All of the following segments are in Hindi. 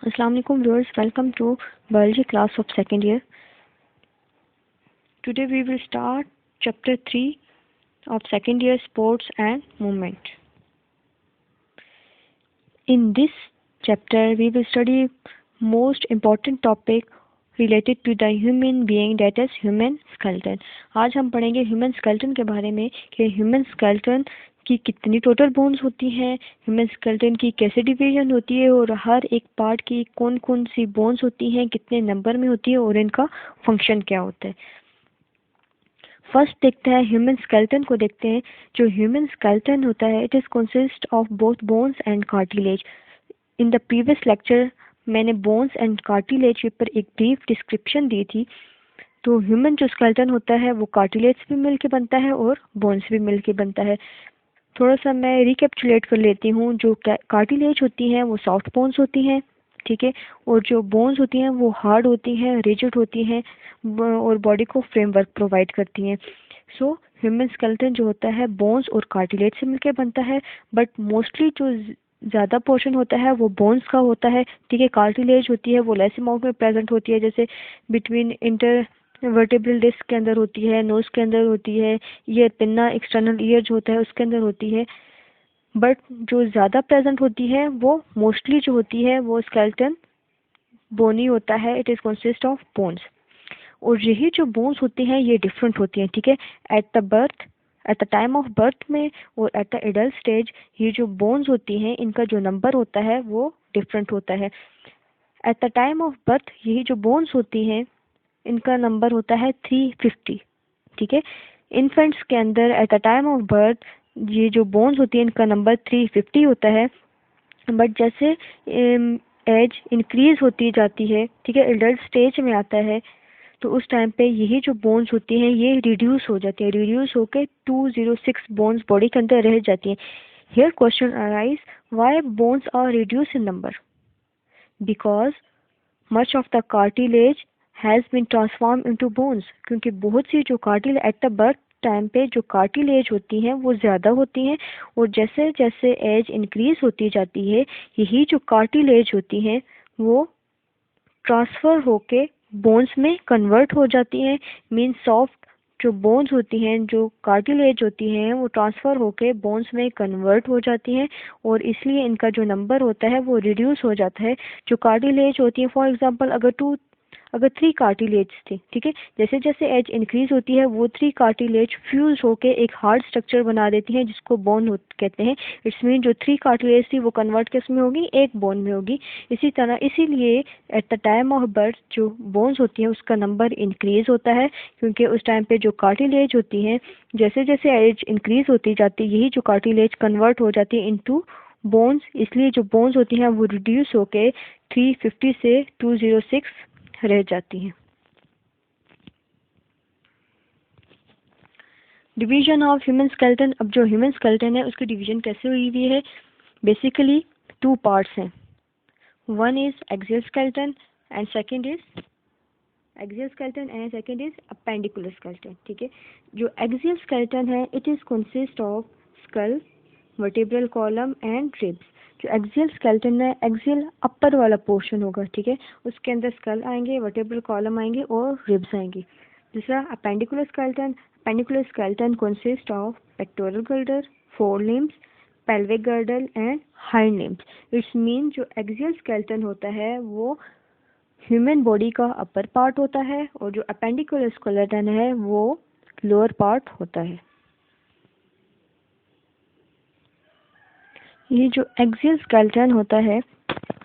Assalamualaikum viewers, welcome to biology class of second year. Today we will start chapter 3 of second year sports and movement. In this chapter we will study most important topic related to the human being, that is human skeleton. आज हम पढ़ेंगे ह्यूमन स्केलेटन के बारे में कि ह्यूमन स्केलेटन की कितनी टोटल बोन्स होती हैं, ह्यूमन स्केलेटन की कैसे डिवीजन होती है और हर एक पार्ट की कौन कौन सी बोन्स होती हैं, कितने नंबर में होती है और इनका फंक्शन क्या होता है। फर्स्ट देखते हैं ह्यूमन स्केलेटन को देखते हैं। जो ह्यूमन स्केलेटन होता है it is consist of both bones and cartilage. In the previous lecture मैंने बोन्स एंड कार्टिलेज के ऊपर एक ब्रीफ डिस्क्रिप्शन दी थी। तो ह्यूमन जो स्केलेटन होता है वो कार्टिलेज से भी मिलके बनता है और बोन्स से भी मिलके बनता है। थोड़ा सा मैं रिकैप्चुलेट कर लेती हूँ। जो कार्टिलेज होती हैं वो सॉफ्ट बोन्स होती हैं, ठीक है, और जो बोन्स होती हैं वो हार्ड होती हैं, रिजिड होती हैं और बॉडी को फ्रेमवर्क प्रोवाइड करती हैं। सो ह्यूमन स्केलेटन जो होता है बोन्स और कार्टिलेज से मिलकर बनता है, बट मोस्टली जो ज़्यादा पोर्शन होता है वो बोन्स का होता है, ठीक है। कार्टिलेज होती है वो लेस अमाउंट में प्रेजेंट होती है, जैसे बिटवीन इंटर वर्टेब्रल डिस्क के अंदर होती है, नोज के अंदर होती है, ईयर पिन्ना एक्सटर्नल ईयर जो होता है उसके अंदर होती है। बट जो ज़्यादा प्रेजेंट होती है वो मोस्टली जो होती है वो स्केलेटन बोनी होता है, it is consist of bones. और यही जो बोन्स होती हैं ये डिफरेंट होती हैं, ठीक है। At the time of birth में और एट द एडल्ट स्टेज ये जो बोन्स होती हैं इनका जो नंबर होता है वो डिफरेंट होता है। At the time of birth यही जो बोन्स होती हैं इनका नंबर होता है 350, ठीक है। इन्फेंट्स के अंदर at the time of birth ये जो बोन्स होती है इनका नंबर 350 होता है। बट जैसे एज इंक्रीज होती जाती है, ठीक है, एडल्ट स्टेज में आता है, तो उस टाइम पे यही जो बोन्स होती हैं ये रिड्यूस हो जाती है, रिड्यूस होकर 206 बोन्स बॉडी के अंदर रह जाती हैं। Here question arise, why bones are reduce in number? Because much of the cartilage has been transform into bones. क्योंकि बहुत सी जो cartilage at the birth time पे जो कार्टिलेज होती हैं वो ज़्यादा होती हैं, और जैसे जैसे एज इंक्रीज होती जाती है यही जो कार्टिलेज होती हैं वो ट्रांसफ़र होके बोन्स में कन्वर्ट हो जाती हैं। मीन्स सॉफ्ट जो बोन्स होती हैं, जो कार्टिलेज होती हैं वो ट्रांसफ़र होके बोन्स में कन्वर्ट हो जाती हैं, और इसलिए इनका जो नंबर होता है वो रिड्यूस हो जाता है। जो कार्टिलेज होती है फॉर एग्जांपल अगर 3 कार्टिलेज थी, ठीक है, जैसे जैसे एज इंक्रीज होती है वो 3 कार्टिलेज फ्यूज होके एक हार्ड स्ट्रक्चर बना देती हैं जिसको बोन कहते हैं। इट्स मीन जो 3 कार्टिलेज थी वो कन्वर्ट किस में होगी, एक बोन में होगी। इसी तरह इसीलिए at the time of birth जो बोन्स होती हैं उसका नंबर इंक्रीज होता है, क्योंकि उस टाइम पे जो कार्टिलेज होती हैं जैसे जैसे एज इंक्रीज होती जाती है यही जो कार्टिलेज कन्वर्ट हो जाती है इनटू बोन्स। इसलिए जो बोन्स होती हैं वो रिड्यूस होके 350 से 206 रह जाती हैं। Division of human skeleton. अब जो ह्यूमन स्केलेटन है उसकी डिवीजन कैसे हुई हुई है? बेसिकली 2 पार्ट्स हैं। One is axial skeleton and second is appendicular skeleton, ठीक है। जो एक्सियल स्केलेटन है it is consist of skull, vertebral column and ribs. जो एक्सियल स्केलेटन है, एक्सियल अपर वाला पोर्शन होगा, ठीक है, उसके अंदर स्कल आएंगे, वर्टेब्रल कॉलम आएंगे और रिब्स आएंगी। दूसरा appendicular skeleton consist of pectoral girder, four limbs, pelvic girdle and hind limbs. It's mean जो एक्सियल स्केलेटन होता है वो ह्यूमन बॉडी का अपर पार्ट होता है और जो अपेंडिकुलर स्केलेटन है वो लोअर पार्ट होता है। ये जो एक्सियल स्केलेटन होता है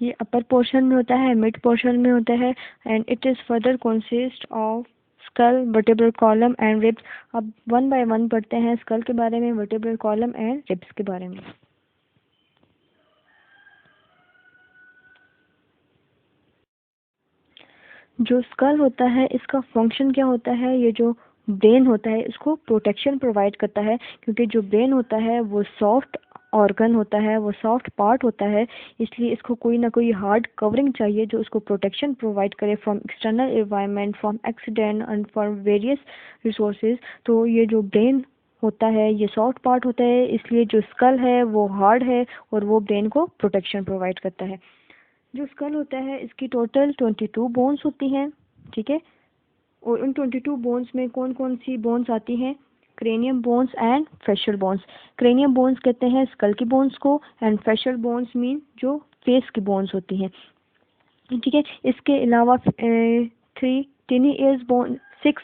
ये अपर पोर्शन में होता है, मिड पोर्शन में होता है, and it is further consist of skull, vertebral column and ribs. अब वन बाय वन पढ़ते हैं स्कल के बारे में, वर्टेब्रल कॉलम एंड रिब्स के बारे में। जो स्कल होता है इसका फंक्शन क्या होता है? ये जो ब्रेन होता है इसको प्रोटेक्शन प्रोवाइड करता है, क्योंकि जो ब्रेन होता है वो सॉफ्ट ऑर्गन होता है, वो सॉफ्ट पार्ट होता है, इसलिए इसको कोई ना कोई हार्ड कवरिंग चाहिए जो उसको प्रोटेक्शन प्रोवाइड करे from external environment, from accident and from various resources. तो ये जो ब्रेन होता है ये सॉफ्ट पार्ट होता है, इसलिए जो स्कल है वो हार्ड है और वो ब्रेन को प्रोटेक्शन प्रोवाइड करता है। जो स्कल होता है इसकी टोटल 22 बोन्स होती हैं, ठीक है। और उन 22 बोन्स में कौन कौन सी बोन्स आती हैं? Cranium bones and facial bones. Cranium bones कहते हैं स्कल की बोन्स को, एंड फेशियल बोन्स मीन जो फेस की बोन्स होती हैं, ठीक है। इसके अलावा 3 tiny ears bone, 6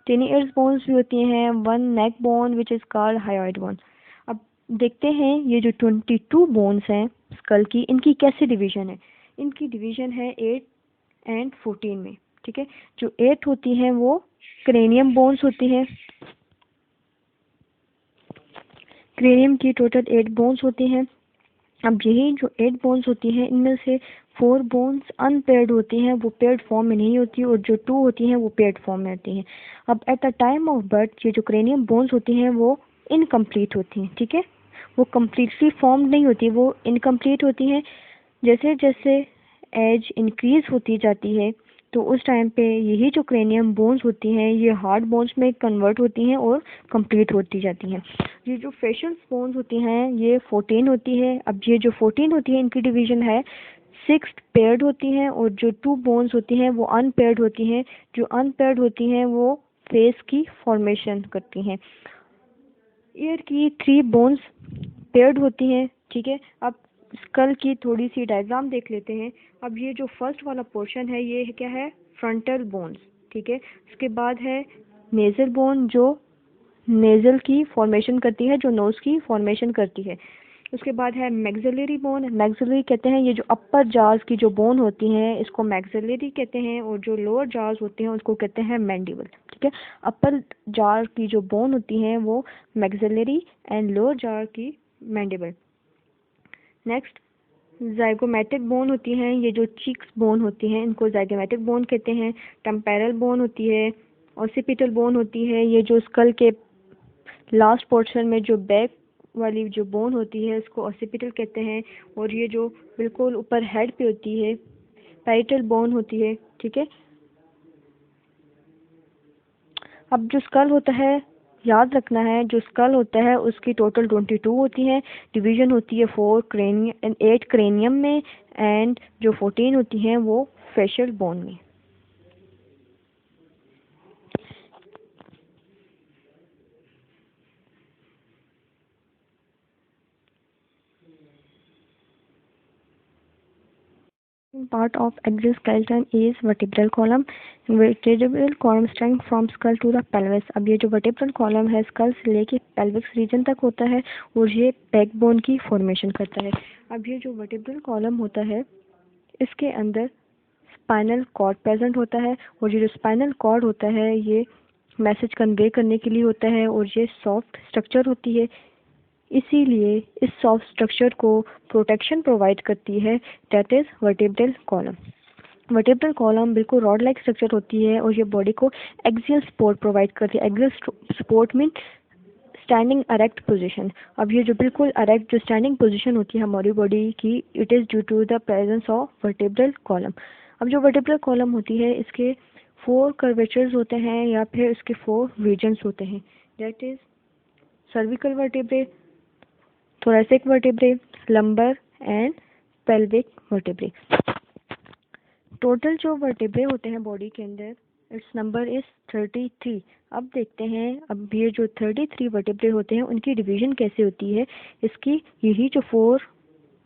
tiny ears bones भी होती हैं, 1 neck bone which is called hyoid bone. अब देखते हैं ये जो 22 बोन्स हैं स्कल की, इनकी कैसे डिवीजन है? इनकी डिवीजन है 8 एंड 14 में, ठीक है। जो 8 होती हैं वो क्रेनियम बोन्स होती हैं। क्रेनियम की टोटल 8 बोन्स होती हैं। अब यही जो 8 बोन्स होती हैं इनमें से 4 बोन्स अनपेयर्ड होती हैं, वो पेयर्ड फॉर्म में नहीं होती, और जो 2 होती हैं वो पेयर्ड फॉर्म में होती हैं। अब at the time of birth ये जो क्रेनियम बोन्स होती हैं वो इनकम्प्लीट होती हैं, ठीक है। वो कम्प्लीटली फॉर्म्ड नहीं होती, वो इनकम्प्लीट होती हैं। जैसे जैसे एज इंक्रीज होती जाती है तो उस टाइम पे यही जो क्रेनियम बोन्स होती हैं ये हार्ड बोन्स में कन्वर्ट होती हैं और कंप्लीट होती जाती हैं। ये जो फेशियल बोन्स होती हैं ये 14 होती है। अब ये जो 14 होती है इनकी डिवीजन है 6 पेयर्ड होती हैं, और जो 2 बोन्स होती हैं वो अनपेयर्ड होती हैं। जो अनपेयर्ड होती हैं वो फेस की फॉर्मेशन करती हैं। ईयर की 3 बोन्स पेयर्ड होती हैं, ठीक है। अब स्कल की थोड़ी सी डायग्राम देख लेते हैं। अब ये जो फर्स्ट वाला पोर्शन है ये क्या है? फ्रंटल बोन्स, ठीक है। इसके बाद है नेजल बोन जो नेजल की फॉर्मेशन करती है, जो नोज की फॉर्मेशन करती है। उसके बाद है मैक्सिलरी बोन। मैक्सिलरी कहते हैं ये जो अपर जाज की जो बोन होती हैं इसको मैक्सिलरी कहते हैं, और जो लोअर जाज होते हैं उसको कहते हैं मैंडिबल, ठीक है। अपर जार की जो बोन होती हैं वो मैक्सिलरी एंड लोअर जार की मैंडिबल। नेक्स्ट जाइगोमेटिक बोन होती हैं, ये जो चीक्स बोन होती हैं इनको जाइगोमेटिक बोन कहते हैं। टेम्पेरल बोन होती है, ऑसिपिटल बोन होती है, ये जो स्कल के लास्ट पोर्शन में जो बैक वाली जो बोन होती है इसको ऑसिपिटल कहते हैं। और ये जो बिल्कुल ऊपर हेड पे होती है पैरिटल बोन होती है, ठीक है। अब जो स्कल होता है याद रखना है, जो स्कल होता है उसकी टोटल 22 होती हैं। डिवीजन होती है 4 क्रेनियम 8 क्रेनियम में, एंड जो 14 होती हैं वो फेशियल बोन में। Part of exoskeleton is vertebral column. Vertebral column strength from skull to the pelvis. अब ये जो vertebral column है स्कल से लेके pelvic region तक होता है और ये बैकबोन की फॉर्मेशन करता है। अब ये जो vertebral column होता है इसके अंदर स्पाइनल कॉर्ड प्रेजेंट होता है, और ये जो स्पाइनल कॉर्ड होता है ये मैसेज कन्वे करने के लिए होता है, और ये सॉफ्ट स्ट्रक्चर होती है। इसीलिए इस सॉफ्ट स्ट्रक्चर को प्रोटेक्शन प्रोवाइड करती है, that is vertebral column. Vertebral column बिल्कुल रॉड लाइक स्ट्रक्चर होती है और ये बॉडी को एक्सियल सपोर्ट प्रोवाइड करती है। Axial support mean standing erect position. अब ये जो बिल्कुल अरेक्ट जो स्टैंडिंग पोजीशन होती है हमारी बॉडी की, it is due to the presence of vertebral column. अब जो वर्टेब्रल कॉलम होती है इसके 4 कर्वेचर्स होते हैं या फिर इसके 4 रीजन्स होते हैं, that is cervical vertebrae, thoracic vertebrae, lumbar and pelvic vertebrae। Total जो वर्टेब्रे होते हैं बॉडी के अंदर इट्स नंबर इज 33। अब देखते हैं अब ये जो 33 वर्टेब्रे होते हैं उनकी डिवीजन कैसे होती है। इसकी यही जो 4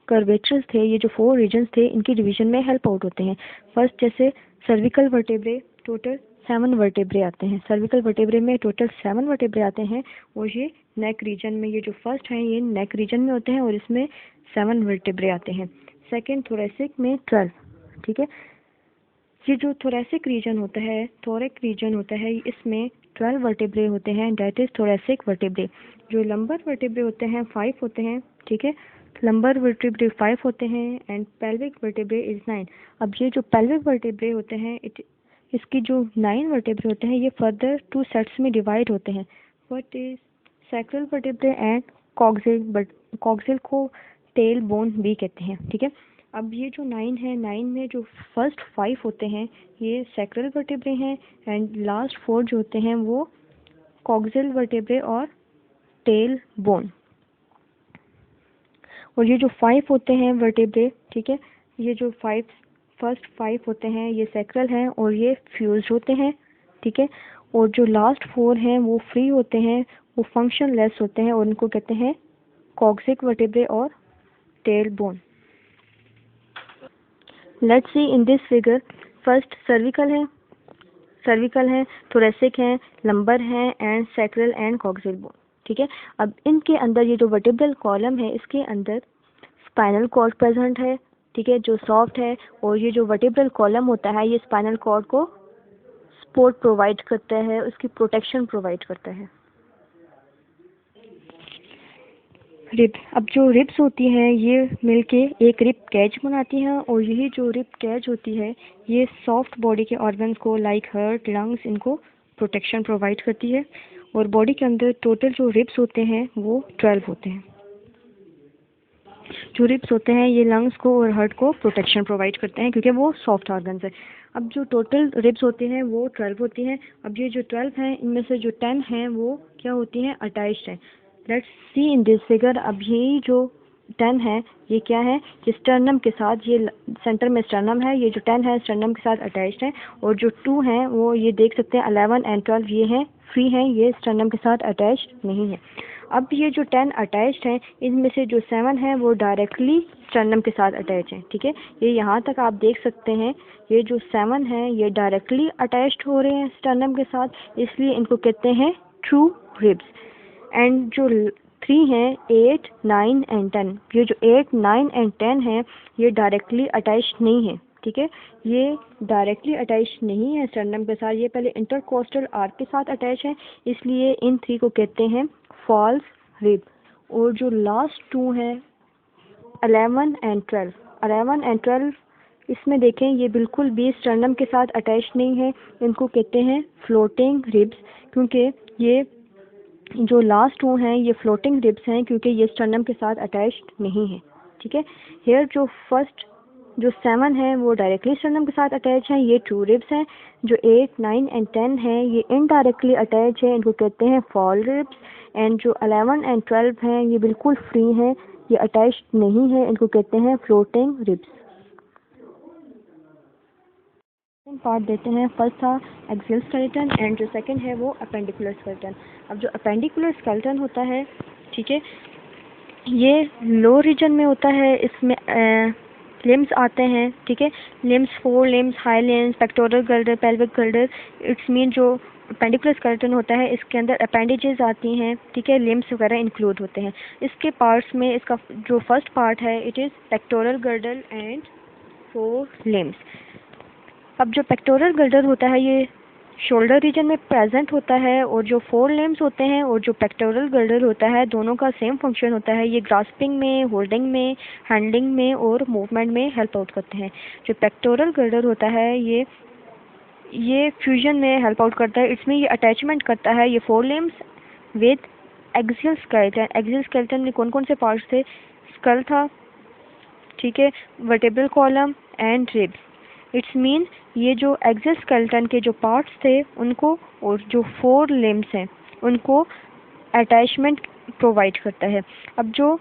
कर्वेचर्स थे, ये जो 4 रीजन्स थे, इनकी डिवीजन में हेल्प आउट होते हैं। फर्स्ट जैसे सर्विकल वर्टेब्रे टोटल 7 वर्टेब्रे आते हैं। सर्विकल वर्टेब्रे में टोटल 7 वर्टेब्रे आते हैं, और ये नेक रीजन में ये जो फर्स्ट हैं ये नेक रीजन में होते हैं और इसमें 7 वर्टेब्रे आते हैं। सेकंड थोरेसिक में 12, ठीक है। ये जो थोरेसिक रीजन होता है, थोरिक रीजन होता है, इसमें 12 वर्टेब्रे होते हैं, दैट इज थोरेसिक वर्टेब्रे। जो लंबर वर्टेब्रे होते हैं 5 होते हैं, ठीक है। लंबर वर्टेब्रे 5 होते हैं एंड पेल्विक वर्टेब्रे इज 9। अब ये जो पेल्विक वर्टेब्रे होते हैं इसकी जो 9 वर्टेब्रे होते हैं ये फर्दर 2 सेट्स में डिवाइड होते हैं। What is sacral vertebrae and coccyx, but coccyx को टेल बोन भी कहते हैं, ठीक है। अब ये जो 9 है, 9 में जो फर्स्ट 5 होते हैं ये सैक्रल वर्टेब्रे हैं, एंड लास्ट 4 जो होते हैं वो कॉक्सिल वर्टेब्रे और टेल बोन। और ये जो 5 होते हैं वर्टेब्रे, ठीक है, ये जो फर्स्ट 5 होते हैं ये सैक्रल हैं और ये फ्यूज्ड होते हैं, ठीक है। और जो लास्ट 4 हैं वो फ्री होते हैं, वो फंक्शनलेस होते हैं और उनको कहते हैं कॉक्सिक वर्टेब्रे और tail bone. Let's see in this figure, first cervical है, थोरेसिक है, लंबर है and sacral and coccyx bone, ठीक है। अब इनके अंदर ये जो वर्टेब्रल कॉलम है इसके अंदर स्पाइनल कॉर्ड प्रेजेंट है, ठीक है, जो सॉफ्ट है। और ये जो वर्टेब्रल कॉलम होता है ये स्पाइनल कॉर्ड को सपोर्ट प्रोवाइड करता है, उसकी प्रोटेक्शन प्रोवाइड करता है। रिब, अब जो रिब्स होती हैं ये मिलके एक रिब कैज बनाती हैं और यही जो रिब कैज होती है ये सॉफ्ट बॉडी के ऑर्गन्स को लाइक हार्ट, लंग्स, इनको प्रोटेक्शन प्रोवाइड करती है। और बॉडी के अंदर टोटल जो रिब्स होते हैं वो 12 होते हैं। जो रिब्स होते हैं ये लंग्स को और हार्ट को प्रोटेक्शन प्रोवाइड करते हैं क्योंकि वो सॉफ्ट ऑर्गन्स है। अब जो टोटल रिब्स होती हैं वो 12 होती हैं। अब ये जो 12 हैं इनमें से जो 10 हैं वो क्या होती हैं, अटैच्ड हैं। Let's see in this figure, अब ये जो 10 है ये क्या है, ये स्टर्नम के साथ, ये सेंटर में स्टर्नम है, ये जो 10 है स्टर्नम के साथ अटैच्ड है। और जो 2 हैं वो ये देख सकते हैं 11 एंड 12 ये हैं फ्री हैं, ये स्टर्नम के साथ अटैच्ड नहीं है। अब ये जो 10 अटैच्ड हैं इनमें से जो 7 हैं वो डायरेक्टली स्टर्नम के साथ अटैच हैं, ठीक है। ये यहाँ तक आप देख सकते हैं, ये जो 7 हैं ये डायरेक्टली अटैच्ड हो रहे हैं स्टर्नम के साथ, इसलिए इनको कहते हैं ट्रू रिब्स। एंड जो 3 हैं 8, 9 एंड 10, ये जो 8, 9 एंड 10 हैं ये डायरेक्टली अटैच्ड नहीं है, ठीक है। ये डायरेक्टली अटैच्ड नहीं है स्टर्नम के साथ, ये पहले इंटरकोस्टल आर्क के साथ अटैच है, इसलिए इन 3 को कहते हैं फॉल्स रिब। और जो लास्ट 2 हैं 11 एंड 12, इसमें देखें ये बिल्कुल भी स्टर्नम के साथ अटैच नहीं है, इनको कहते हैं फ्लोटिंग रिब्स, क्योंकि ये जो लास्ट 2 हैं ये फ्लोटिंग रिब्स हैं क्योंकि ये स्टर्नम के साथ अटैच्ड नहीं है, ठीक है। हेयर जो फर्स्ट जो 7 हैं वो डायरेक्टली स्टर्नम के साथ अटैच हैं, ये ट्रू रिब्स हैं। जो 8, 9 एंड 10 हैं ये इनडायरेक्टली अटैच है, इनको कहते हैं फॉल रिब्स। एंड जो 11 एंड 12 हैं ये बिल्कुल फ्री हैं, ये अटैच्ड नहीं है, इनको कहते हैं फ्लोटिंग रिब्स। पार्ट देते हैं, फर्स्ट था एक्सियल स्केलेटन एंड जो सेकंड है वो अपेंडिकुलर स्केलेटन। अब जो अपेंडिकुलर स्केलेटन होता है, ठीक है, ये लो रीजन में होता है, इसमें लिम्स आते हैं, ठीक है, limbs 4 limbs, high limbs, pectoral girder, pelvic girder. It's mean जो अपेंडिकुलर स्केलेटन होता है इसके अंदर अपेंडेजेस आती हैं, ठीक है, लिम्स वगैरह इंक्लूड होते हैं। इसके पार्ट्स में इसका जो फर्स्ट पार्ट है it is pectoral girder and 4 limbs. अब जो पेक्टोरल गर्डर होता है ये शोल्डर रीजन में प्रेजेंट होता है और जो 4 लिम्स होते हैं और जो पेक्टोरल गर्डर होता है दोनों का सेम फंक्शन होता है, ये ग्रास्पिंग में, होल्डिंग में, हैंडलिंग में और मूवमेंट में हेल्प आउट करते हैं। जो पेक्टोरल गर्डर होता है ये फ्यूजन में हेल्प आउट करता है, इसमें ये अटैचमेंट करता है ये 4 limbs with axial skeleton. Axial skeleton में कौन कौन से पार्ट्स थे, स्कल था, ठीक है, vertebral column and ribs. It's mean ये जो एक्सियल स्केलेटन के जो पार्ट्स थे उनको और जो 4 लिम्स हैं उनको अटैचमेंट प्रोवाइड करता है। अब जो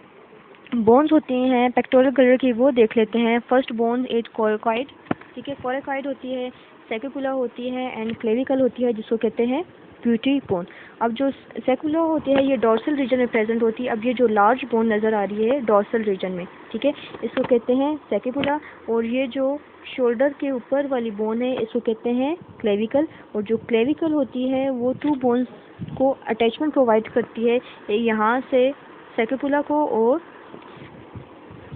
बोन्स होती हैं पेक्टोरल गर्डर की वो देख लेते हैं। फर्स्ट बोन इज कोरकोइड, ठीक है, कोरकोइड होती है, सेक्युला होती है एंड क्लेविकल होती है जिसको कहते हैं ब्यूटी बोन। अब जो सेक्युला होती है ये डोर्सल रीजन में प्रेजेंट होती है। अब ये जो लार्ज बोन नज़र आ रही है डोर्सल रीजन में, ठीक है, इसको कहते हैं सेक्युला। और ये जो शोल्डर के ऊपर वाली बोन है इसको कहते हैं क्लेविकल। और जो क्लेविकल होती है वो 2 बोन्स को अटैचमेंट प्रोवाइड करती है, यहाँ से सेक्युला को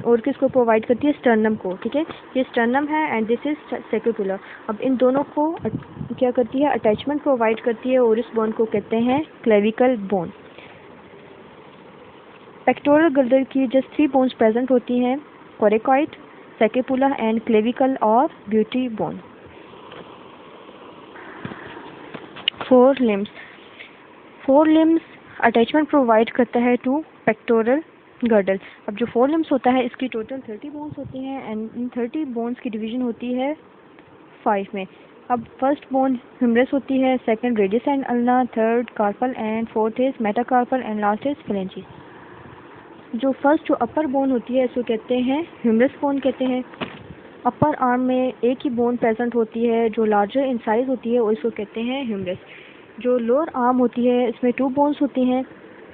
और किसको प्रोवाइड करती है, स्टर्नम को, ठीक है, ये स्टर्नम है एंड दिस इज सेक्युला। अब इन दोनों को क्या करती है, अटैचमेंट प्रोवाइड करती है और इस बोन को कहते हैं क्लेविकल बोन। पेक्टोरल गर्डर की जस्ट 3 बोन्स प्रेजेंट होती हैं, कोरकोइड, सेक्युला एंड क्लेविकल और beauty bone. 4 limbs attachment provide करता है टू पेक्टोरल गर्डल। अब जो 4 लिम्स होता है इसकी टोटल 30 बोन्स होती हैं एंड इन 30 बोन्स की डिवीजन होती है 5 में। अब फर्स्ट बोन ह्यूमरस होती है, second radius and ulna, third carpal and fourth is metacarpal and last is phalanges. जो फर्स्ट जो अपर बोन होती है इसको कहते हैं ह्यूमरस बोन कहते हैं। अपर आर्म में एक ही बोन प्रेजेंट होती है जो लार्जर इन साइज होती है और इसको कहते हैं ह्यूमरस। जो लोअर आर्म होती है इसमें 2 बोन्स होती हैं,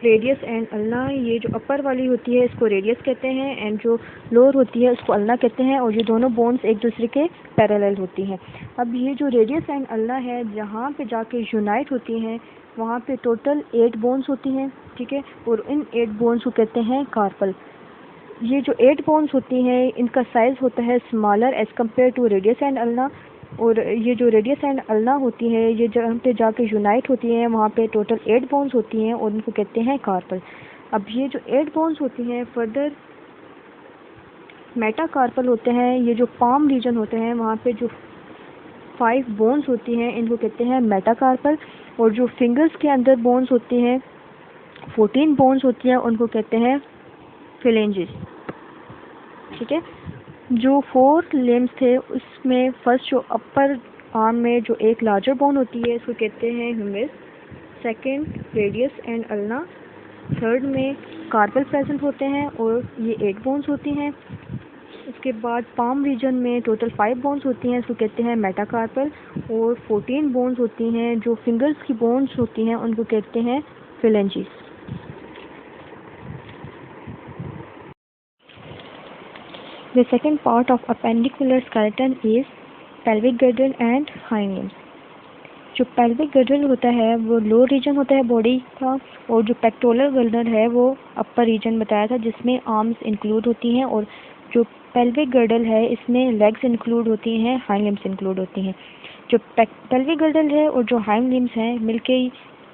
रेडियस एंड अल्ना। ये जो अपर वाली होती है इसको रेडियस कहते हैं एंड जो लोअर होती है उसको अल्ना कहते हैं, और ये दोनों बोन्स एक दूसरे के पैरेलल होती हैं। अब ये जो रेडियस एंड अल्ना है जहाँ पे जाके यूनाइट होती हैं वहाँ पे टोटल 8 बोन्स होती हैं, ठीक है, और इन 8 बोन्स को कहते हैं कार्पल। ये जो 8 बोन्स होती हैं इनका साइज़ होता है smaller as compare to radius and ulna, और ये जो रेडियस एंड अल्ना होती है ये जहाँ पे जाके यूनाइट होती हैं वहाँ पे टोटल 8 बोन्स होती हैं और इनको कहते हैं कार्पल। अब ये जो 8 बोन्स होती हैं फर्दर मेटाकार्पल होते हैं। ये जो पाम रीजन होते हैं वहाँ पे जो 5 बोन्स होती हैं इनको कहते हैं मेटाकार्पल, और जो फिंगर्स के अंदर बोन्स होती हैं 14 बोन्स होती हैं उनको कहते हैं फिलेंजिस, ठीक है। जो 4 लिम्स थे उसमें फर्स्ट जो अपर आर्म में जो एक लार्जर बोन होती है इसको कहते हैं humerus, second radius and ulna, third में कार्पल प्रेजेंट होते हैं और ये 8 बोन्स होती हैं। उसके बाद पाम रीजन में टोटल 5 बोन्स होती हैं, इसको कहते हैं मेटाकार्पल, और 14 बोन्स होती हैं। जो फिंगर्स की बोन्स होती हैं उनको कहते हैं फिलेंजिस। The second part of appendicular skeleton is pelvic girdle and hind limbs. जो pelvic girdle होता है वो लोअर रीजन होता है बॉडी का, और जो pectoral girdle है वो अपर रीजन बताया था जिसमें आर्म्स इंक्लूड होती हैं, और जो pelvic girdle है इसमें लेग्स इंक्लूड होती हैं, हाइंड लिम्स इंक्लूड होती हैं। जो pelvic girdle है और जो हाइंड लिम्स हैं मिलके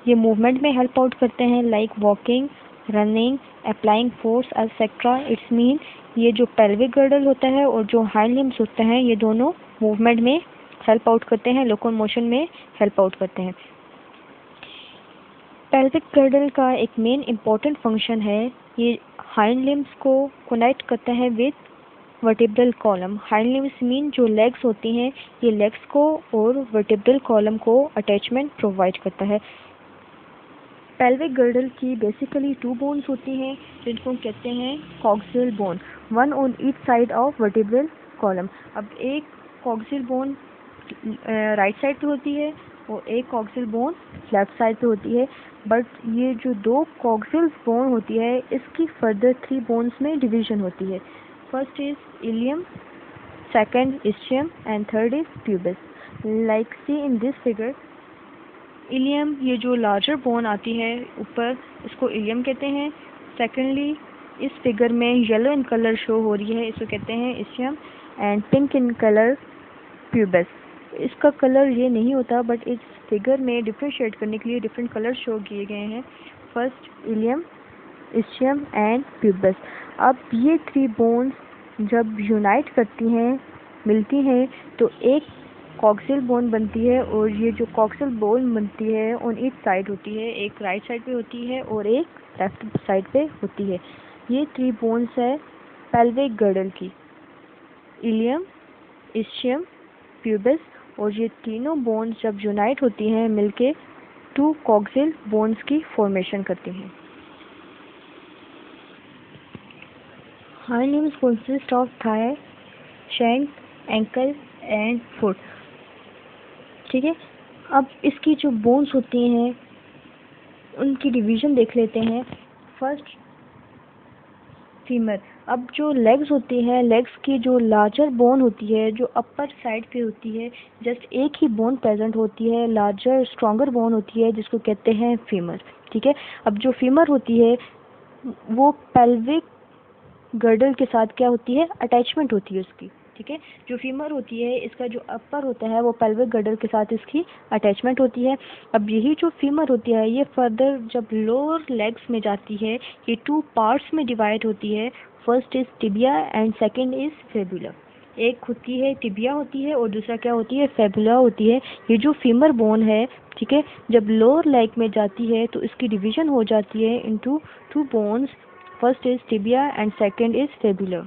ये मूवमेंट में हेल्प आउट करते हैं, like walking, running, applying force etcetera. It's mean ये जो पेल्विक गर्डल होता है और जो हाइंड लिम्स होते हैं ये दोनों मूवमेंट में हेल्प आउट करते हैं, लोकोमोशन में हेल्प आउट करते हैं। पेल्विक गर्डल का एक मेन इम्पॉर्टेंट फंक्शन है, ये हाइंड लिम्स को कनेक्ट करता है with vertebral column. Hind limbs mean जो लेग्स होती हैं ये लेग्स को और वर्टिब्रल कॉलम को अटैचमेंट प्रोवाइड करता है। पेल्विक गर्डल की बेसिकली 2 बोन्स होती हैं जिनको कहते हैं coxal bone, one on each side of vertebral column. अब एक कॉक्सियल बोन राइट साइड पे होती है और एक कॉक्सियल बोन लेफ्ट साइड पे होती है, बट ये जो 2 कॉक्सियल बोन होती है इसकी फर्दर 3 बोन्स में डिवीजन होती है। First is ilium, second ischium and third is pubis. Like see in this figure, ilium ये जो लार्जर बोन आती है ऊपर इसको इलियम कहते हैं। सेकेंडली इस फिगर में येलो इन कलर शो हो रही है इसको कहते हैं ischium, and pink in colour pubis. इसका कलर ये नहीं होता बट इस फिगर में डिफ्रेंशिएट करने के लिए डिफरेंट कलर शो किए गए हैं। First ilium, ischium and pubis. अब ये 3 बोन्स जब यूनाइट करती हैं मिलती हैं तो एक कॉक्सियल बोन बनती है, और ये जो कॉक्सियल बोन बनती है ऑन ईच साइड होती है, एक राइट साइड पे होती है और एक लेफ्ट साइड पे होती है। ये 3 बोन्स है पेल्विक गर्डल की, इलियम, इस्चियम, प्यूबिस, और ये तीनों बोन्स जब यूनाइट होती हैं मिलके 2 कॉक्सियल बोन्स की फॉर्मेशन करती हैं। Hind limbs consist of thigh, shank, ankle and foot, ठीक है। अब इसकी जो बोन्स होती हैं उनकी डिवीज़न देख लेते हैं। First femur. अब जो लेग्स होती है, लेग्स की जो लार्जर बोन होती है जो अपर साइड पे होती है, जस्ट एक ही बोन प्रेजेंट होती है, लार्जर स्ट्रॉन्गर बोन होती है जिसको कहते हैं फीमर, ठीक है। अब जो फीमर होती है वो पेल्विक गर्डल के साथ क्या होती है, अटैचमेंट होती है उसकी, ठीक है। जो फीमर होती है इसका जो अपर होता है वो पेल्विक गर्डल के साथ इसकी अटैचमेंट होती है। अब यही जो फीमर होती है ये फर्दर जब लोअर लेग्स में जाती है ये 2 पार्ट्स में डिवाइड होती है। First is tibia and second is fabula. एक होती है टिबिया होती है और दूसरा क्या होती है, फेबुला होती है। ये जो फीमर बोन है, ठीक है, जब लोअर लेग में जाती है तो इसकी डिवीजन हो जाती है into 2 bones. First is tibia and second is fabula.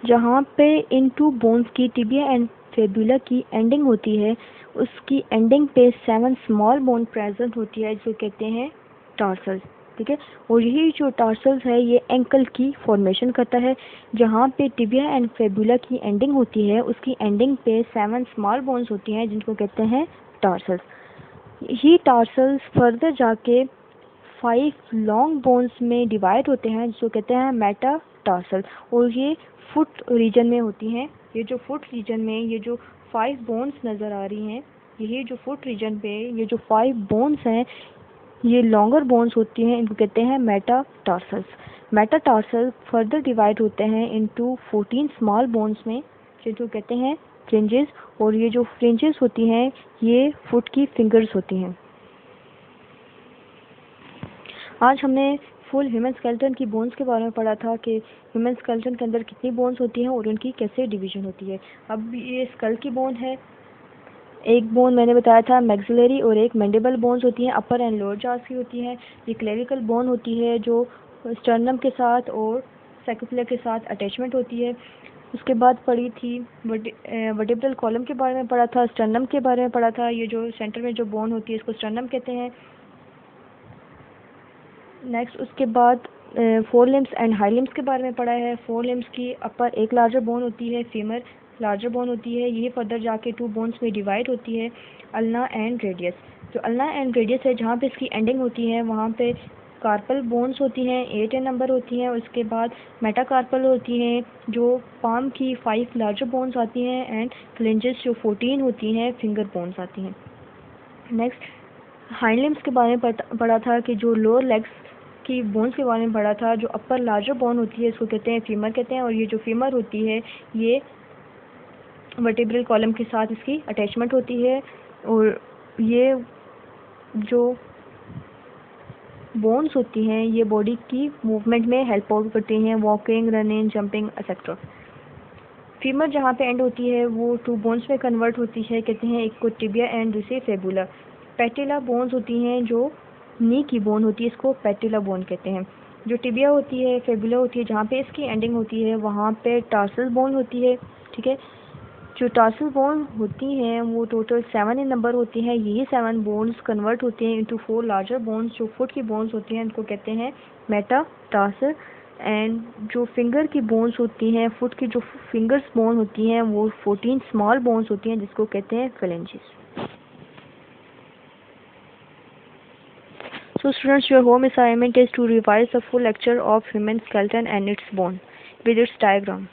जहाँ पे इन 2 बोन्स की टिबिया एंड फेबुला की एंडिंग होती है उसकी एंडिंग पे 7 स्मॉल बोन प्रेजेंट होती है जो कहते हैं टार्सल। ठीक है। और यही जो टार्सल्स है ये एंकल की फॉर्मेशन करता है। जहाँ पे टिबिया एंड फेबुला की एंडिंग होती है उसकी एंडिंग पे 7 स्मॉल बोन्स होती हैं जिनको कहते हैं टार्सल्स। ही टार्सल्स फर्दर जाके 5 लॉन्ग बोन्स में डिवाइड होते हैं जिसको कहते हैं मेटाटार्सल। और ये फुट रीजन में होती हैं। ये जो फुट रीजन में ये जो 5 बोन्स नज़र आ रही हैं, यही जो फुट रीजन पे ये जो 5 बोन्स हैं ये लॉन्गर बोन्स होती हैं, इनको कहते हैं मेटाटार्सल्स। मेटाटार्सल फर्दर डिवाइड होते हैं इनटू 14 स्मॉल बोन्स में जिनको कहते हैं फ्रिंजेस। और ये जो फ्रिंजेस होती हैं ये फुट की फिंगर्स होती हैं। आज हमने फुल ह्यूमन स्केलेटन की बोन्स के बारे में पढ़ा था कि ह्यूमन स्केलेटन के अंदर कितनी बोन्स होती हैं और उनकी कैसे डिवीजन होती है। अब ये स्कल की बोन है, एक बोन मैंने बताया था मैक्सिलरी और एक मैंडिबल बोन्स होती हैं, अपर एंड लोअर जॉस की होती हैं। ये क्लेविकल बोन होती है जो स्टर्नम के साथ और सैक्रोपिलर के साथ अटैचमेंट होती है। उसके बाद पढ़ी थी वर्टिब्रल कॉलम के बारे में पढ़ा था, स्टर्नम के बारे में पढ़ा था। ये जो सेंटर में जो बोन होती है इसको स्टर्नम कहते हैं। नेक्स्ट उसके बाद four limbs and high limbs के बारे में पढ़ा है। फोर लिम्स की अपर एक लार्जर बोन होती है, फीमर लार्जर बोन होती है। ये फर्दर जाके 2 बोन्स में डिवाइड होती है, अल्ना एंड रेडियस। जो अल्ना एंड रेडियस है जहाँ पे इसकी एंडिंग होती है वहाँ पे कार्पल बोन्स होती हैं, 8 नंबर होती हैं। उसके बाद मेटाकार्पल होती हैं जो पाम की 5 लार्जर बोन्स आती हैं एंड फ्लिंजेस जो 14 होती हैं फिंगर बोन्स आती हैं। नेक्स्ट हाइंड लिम्स के बारे में पढ़ा था कि जो लोअर लेग्स की बोन्स के बारे में पढ़ा था। जो अपर लार्जर बोन होती है इसको कहते हैं फीमर कहते हैं। और ये जो फीमर होती है ये वर्टिब्रल कॉलम के साथ इसकी अटैचमेंट होती है। और ये जो बोन्स होती हैं ये बॉडी की मूवमेंट में हेल्प आउट करती हैं, walking, running, jumping etcetera. Femur जहाँ पे एंड होती है वो 2 बोन्स में कन्वर्ट होती है, कहते हैं एक को टिबिया एंड दूसरी फेबुला। पैटिला बोन्स होती हैं जो नी की बोन होती है, इसको पैटिला बोन कहते हैं। जो टिबिया होती है, फेबुला होती है, जहाँ पे इसकी एंडिंग होती है वहाँ पे टार्सल बोन होती है, ठीक है। जो टार्सल बोन होती हैं वो टोटल 7 इन नंबर होती हैं। यही 7 बोन्स कन्वर्ट होती हैं इनटू 4 लार्जर बोन्स जो फुट की बोन्स होती हैं, इनको कहते हैं मेटाटार्सल। एंड जो फिंगर की बोन्स होती हैं, फुट की जो फिंगर्स बोन होती हैं वो 14 स्मॉल बोन्स होती हैं जिसको कहते हैं phalanges. So students, your home assignment is to revise the full lecture of human skeleton and its bone with its diagram.